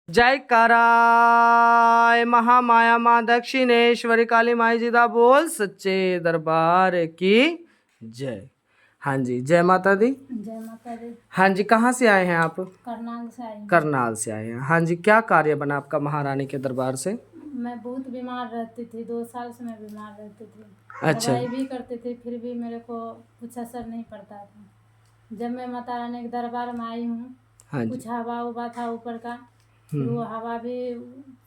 जय कराय महामाया माँ दक्षिणेश्वरी काली माई जी दा बोल सच्चे दरबार की जय। हाँ जी, जय माता दी। जय माता दी। हाँ जी, कहाँ से आए हैं आप? करनाल से आई हूँ। करनाल से आए हैं। हाँ जी, क्या कार्य बना आपका महारानी के दरबार से? मैं बहुत बीमार रहती थी, 2 साल से मैं बीमार रहती थी। अच्छा। दवाई भी करती थी, फिर भी मेरे को कुछ असर नहीं पड़ता था। जब मैं माता रानी के दरबार में आई हूँ, हाँ जी। कुछ हवा उबा था ऊपर का, फिर वो हवा भी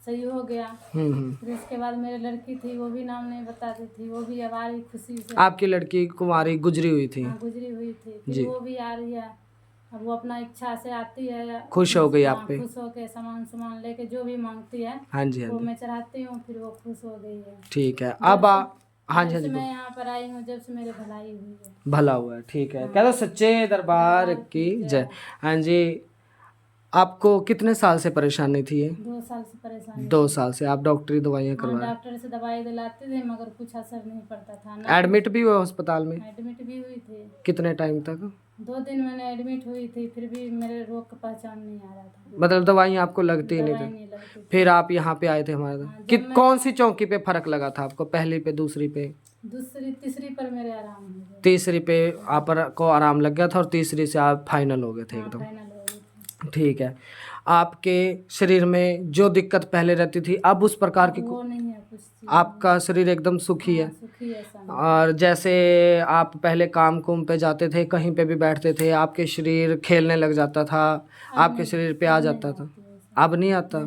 सही हो गया। फिर इसके बाद मेरी लड़की थी, वो भी नाम नहीं बताती थी, वो भी अब आ रही खुशी से। आपकी लड़की कुंवारी गुजरी हुई थी? हाँ, गुजरी हुई थी, जी। फिर वो भी आ रही है। अब वो अपना इच्छा से आती है, खुश हो गई आप पे? खुश होके सामान लेके जो भी मांगती है हाँ जी, हाँ वो जी। मैं चढ़ाती हूँ, फिर वो खुश हो गई है। ठीक है। अब हाँ जी, हाँ जी, मैं यहाँ पर आई हूँ, जब से मेरी भलाई हुई है। भला हुआ है। ठीक है, हाँ। कह दो सच्चे दरबार की जय। हाँ जी, आपको कितने साल से परेशानी थी ये? 2 साल से परेशानी 2 थी। साल से आप डॉक्टरी दवाइयाँ हाँ, करवा रहे? डॉक्टर से दवाई दिलाते थे मगर कुछ असर नहीं पड़ता था ना। एडमिट भी हुए अस्पताल में? एडमिट भी हुई थी। कितने टाइम तक? 2 दिन मैंने एडमिट हुई थी, फिर भी मेरे रोग का पहचान नहीं आ रहा था। मतलब दवाइयाँ आपको लगती ही नहीं दवाई थी? नहीं लगती थी। फिर आप यहाँ पे आए थे हमारे हाँ, कि जब मैं कौन सी चौकी पे फर्क लगा था आपको? पहली पे, दूसरी पे? दूसरी तीसरी पर मेरे आराम हो गया। तीसरी पे आप को आराम लग गया था और तीसरी से आप फाइनल हो गए थे हाँ, एकदम? फाइनल हो गई थी। ठीक है। आपके शरीर में जो दिक्कत पहले रहती थी अब उस प्रकार की वो नहीं है कुछ चीज़। आपका शरीर एकदम सुखी है? हाँ, सुखी है सब। और जैसे आप पहले काम कुम पे जाते थे, कहीं पे भी बैठते थे, आपके शरीर खेलने लग जाता था, आपके शरीर पे आ जाता था? अब नहीं आता?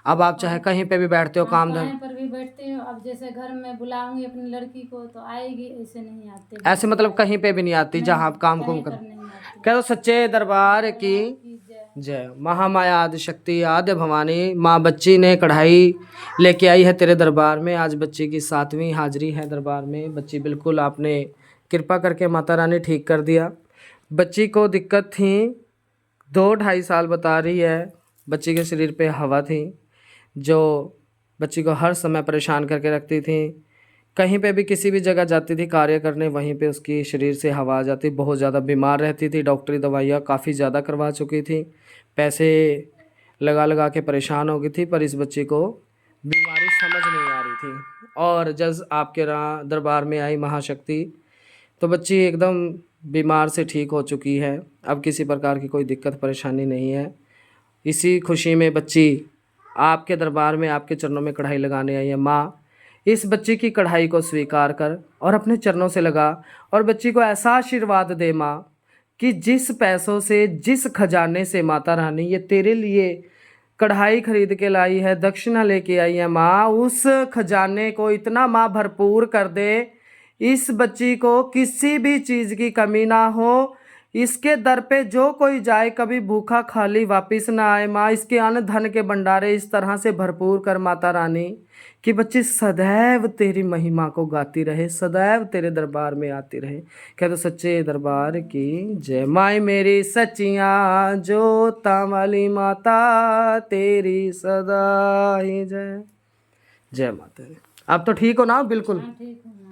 अब आप चाहे कहीं पे भी बैठते हो, काम कहीं धंधा पर भी बैठती हूँ, अब जैसे घर में बुलाऊंगी अपनी लड़की को तो आएगी, ऐसे नहीं आती। ऐसे मतलब कहीं पे भी नहीं आती जहाँ आप काम कुम कर? नहीं आती। कह दो सच्चे दरबार की जय। जय। महामाया आदि शक्ति आद्य भवानी माँ बच्ची ने कढ़ाई लेके आई है तेरे दरबार में। आज बच्ची की 7वीं हाजिरी है दरबार में। बच्ची बिल्कुल आपने कृपा करके माता रानी ठीक कर दिया। बच्ची को दिक्कत थी, 2-2.5 साल बता रही है। बच्ची के शरीर पे हवा थी जो बच्ची को हर समय परेशान करके रखती थी। कहीं पे भी किसी भी जगह जाती थी कार्य करने, वहीं पे उसकी शरीर से हवा आ जाती, बहुत ज़्यादा बीमार रहती थी। डॉक्टरी दवाइयाँ काफ़ी ज़्यादा करवा चुकी थी, पैसे लगा लगा के परेशान हो गई थी, पर इस बच्ची को बीमारी समझ नहीं आ रही थी। और जब आपके दरबार में आई महाशक्ति तो बच्ची एकदम बीमार से ठीक हो चुकी है। अब किसी प्रकार की कोई दिक्कत परेशानी नहीं है। इसी खुशी में बच्ची आपके दरबार में आपके चरणों में कढ़ाई लगाने आई है। माँ, इस बच्ची की कढ़ाई को स्वीकार कर और अपने चरणों से लगा और बच्ची को ऐसा आशीर्वाद दे माँ कि जिस पैसों से, जिस खजाने से माता रानी ये तेरे लिए कढ़ाई खरीद के लाई है, दक्षिणा लेके आई है माँ, उस खजाने को इतना माँ भरपूर कर दे, इस बच्ची को किसी भी चीज़ की कमी ना हो। इसके दर पे जो कोई जाए कभी भूखा खाली वापस ना आए माँ। इसके अन्न धन के भंडारे इस तरह से भरपूर कर माता रानी कि बच्ची सदैव तेरी महिमा को गाती रहे, सदैव तेरे दरबार में आती रहे। कह दो सच्चे दरबार की जय। माई मेरी सच्चियाँ जोता वाली माता तेरी सदा ही जय। जय माता दी। आप तो ठीक हो ना? बिल्कुल हाँ, ठीक हूँ।